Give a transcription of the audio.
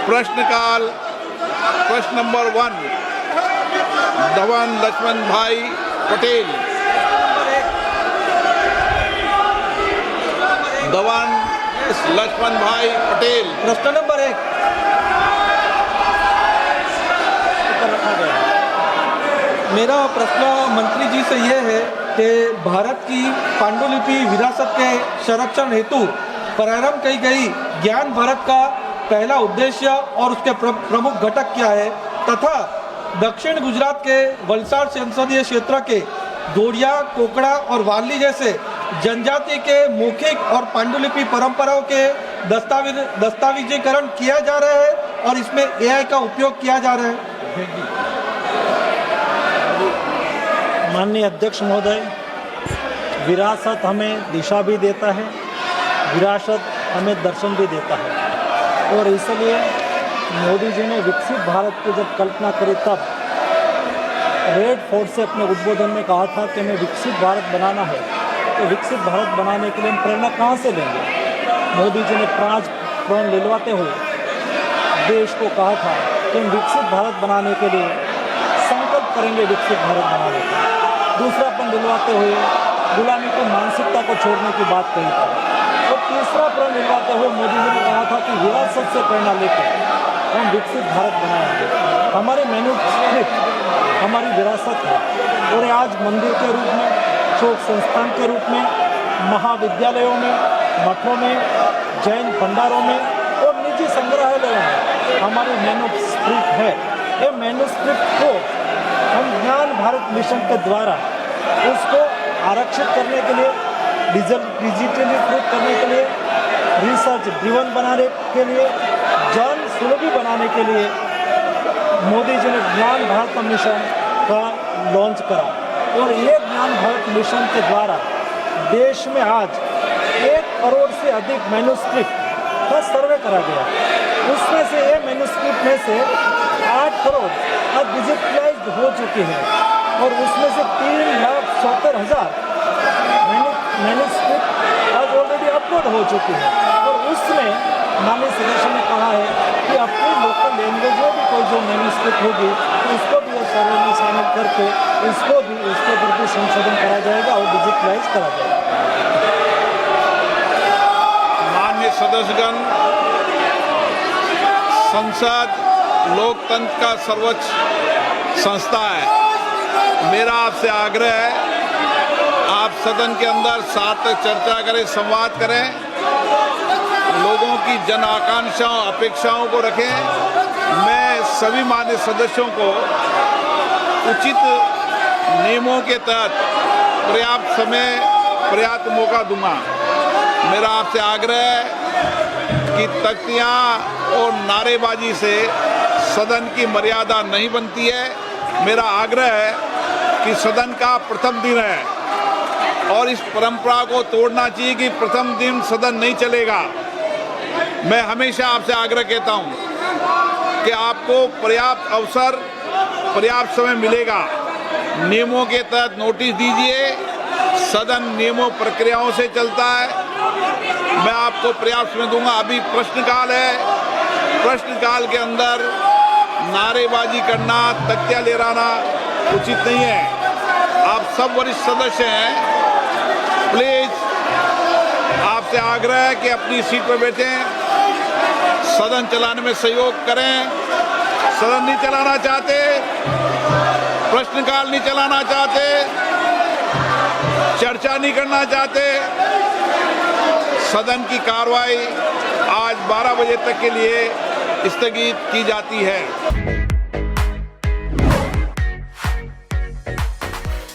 प्रश्नकाल प्रश्न नंबर 1 धवन लक्ष्मण भाई पटेल। धवन लक्ष्मण भाई पटेल। प्रश्न नंबर 1 मेरा प्रश्न मंत्री जी से यह है कि भारत की पांडुलिपि विरासत के संरक्षण हेतु प्रारंभ की गई ज्ञान भारत का पहला उद्देश्य और उसके प्रमुख घटक क्या है, तथा दक्षिण गुजरात के वलसाड संसदीय क्षेत्र के दोड़िया, कोकड़ा और वाली जैसे जनजाति के मौखिक और पांडुलिपि परंपराओं के दस्तावेजीकरण किया जा रहा है और इसमें AI का उपयोग किया जा रहा है। माननीय अध्यक्ष महोदय, विरासत हमें दिशा भी देता है, विरासत हमें दर्शन भी देता है, और इसलिए मोदी जी ने विकसित भारत की जब कल्पना करी तब रेड फोर्ट से अपने उद्बोधन में कहा था कि हमें विकसित भारत बनाना है। तो विकसित भारत बनाने के लिए हम प्रेरणा कहाँ से लेंगे? मोदी जी ने प्राण लिलवाते हुए देश को कहा था कि हम विकसित भारत बनाने के लिए संकल्प करेंगे, विकसित भारत बनाने का। दूसरापन दिलवाते हुए गुलामी की मानसिकता को छोड़ने की बात कही थी, और तीसरा प्रण दिलवाते हुए मोदी जी ने कहा था कि विरासत से प्रेरणा लेकर हम विकसित भारत बनाएंगे। हमारे मैन्युस्क्रिप्ट हमारी विरासत है, और आज मंदिर के रूप में, शोक संस्थान के रूप में, महाविद्यालयों में, मठों में, जैन भंडारों में और निजी संग्रहालयों में हमारी मैन्युस्क्रिप्ट है। ये मैन्युस्क्रिप्ट को हम ज्ञान भारत मिशन के द्वारा उसको आरक्षित करने के लिए, डिजिटलीकृत करने के लिए, रिसर्च ड्रिवन बनाने के लिए, जन सुलभी बनाने के लिए मोदी जी ने ज्ञान भारत मिशन का लॉन्च करा, और ये ज्ञान भारत मिशन के द्वारा देश में आज 1 करोड़ से अधिक मैन्युस्क्रिप्ट का सर्वे करा गया। उसमें से ये मैन्युस्क्रिप्ट में से 8 करोड़ अब डिजिटलाइज्ड हो चुकी है, और उसमें से 3,70,000 मैन्युस्क्रिप्ट आज ऑलरेडी अपलोड हो चुकी है। और उसमें माननीय सदस्य ने कहा है कि अपनी लोकल लैंग्वेज में भी कोई जो मैन्युस्क्रिप्ट होगी तो उसको भी सर्वे में शामिल करके इसको भी, उसके ऊपर भी संशोधन करा जाएगा और डिजिटलाइज करा जाएगा। माननीय सदस्यगण, संसद लोकतंत्र का सर्वोच्च संस्था है। मेरा आपसे आग्रह है, आप सदन के अंदर सार्थक चर्चा करें, संवाद करें, लोगों की जन आकांक्षाओं, अपेक्षाओं को रखें। मैं सभी माननीय सदस्यों को उचित नियमों के तहत पर्याप्त समय, पर्याप्त मौका दूंगा। मेरा आपसे आग्रह है कि तख्तियां और नारेबाजी से सदन की मर्यादा नहीं बनती है। मेरा आग्रह है कि सदन का प्रथम दिन है और इस परंपरा को तोड़ना चाहिए कि प्रथम दिन सदन नहीं चलेगा। मैं हमेशा आपसे आग्रह कहता हूं कि आपको पर्याप्त अवसर, पर्याप्त समय मिलेगा। नियमों के तहत नोटिस दीजिए, सदन नियमों प्रक्रियाओं से चलता है। मैं आपको पर्याप्त समय दूंगा। अभी प्रश्नकाल है, प्रश्नकाल के अंदर नारेबाजी करना, तख्तियां लहराना उचित नहीं है। आप सब वरिष्ठ सदस्य हैं, प्लीज आपसे आग्रह है कि अपनी सीट पर बैठें, सदन चलाने में सहयोग करें। सदन नहीं चलाना चाहते, प्रश्नकाल नहीं चलाना चाहते, चर्चा नहीं करना चाहते, सदन की कार्रवाई आज 12 बजे तक के लिए स्थगित की जाती है।